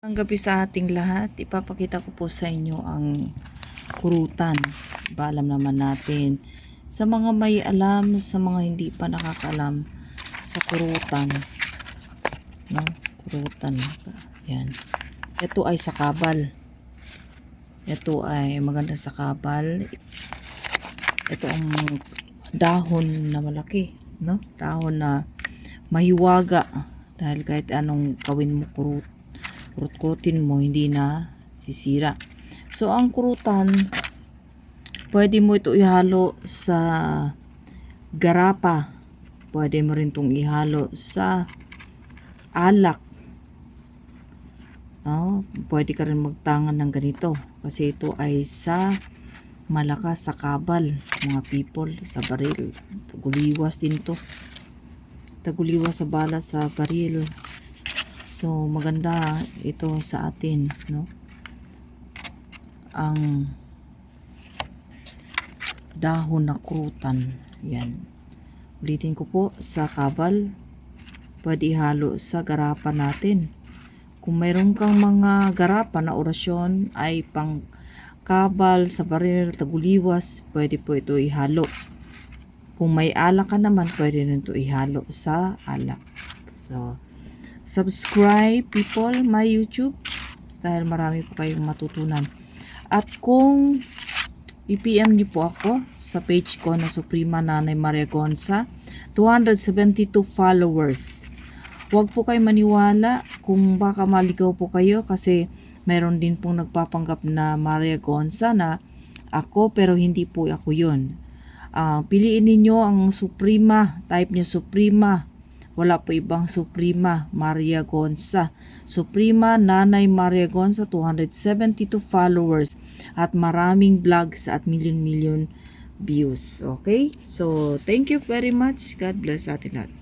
Ang gabi sa ating lahat, ipapakita ko po sa inyo ang kurutan. Alam naman natin sa mga may alam, sa mga hindi pa nakakaalam sa kurutan, no? Kurutan. Yan. Ito ay sakabal. Ito ay maganda sa kabal. Ito ang dahon na malaki, no? Dahon na mahiwaga dahil kahit anong gawin mo kurut-kurutin mo, hindi na sisira. So, ang kurutan, pwede mo ito ihalo sa garapa. Pwede mo rin itong ihalo sa alak. No? Pwede ka rin magtangan ng ganito. Kasi ito ay sa malakas sa kabal, mga people, sa baril. Taguliwas din to. Taguliwas sa bala sa baril. So, maganda ito sa atin, no? Ang dahon na kurutan. Yan. Ulitin ko po, sa kabal, pwede ihalo sa garapa natin. Kung mayroon kang mga garapa na orasyon ay pang kabal, sa baril, taguliwas, pwede po ito ihalo. Kung may alak ka naman, pwede rin ito ihalo sa alak. So, subscribe people my YouTube dahil marami po kayong matutunan. At kung i-PM niyo po ako sa page ko na Suprema Nanay Maria Gonza, 272 followers. Huwag po kayo maniwala kung baka maligaw po kayo kasi mayroon din pong nagpapanggap na Maria Gonza na ako, pero hindi po ako yun. Piliin ninyo ang Suprema, type niyo Suprema. Wala po ibang Suprema Maria Gonza. Suprema Nanay Maria Gonza, 272 followers at maraming vlogs at million views. Okay? So, thank you very much. God bless atin lahat.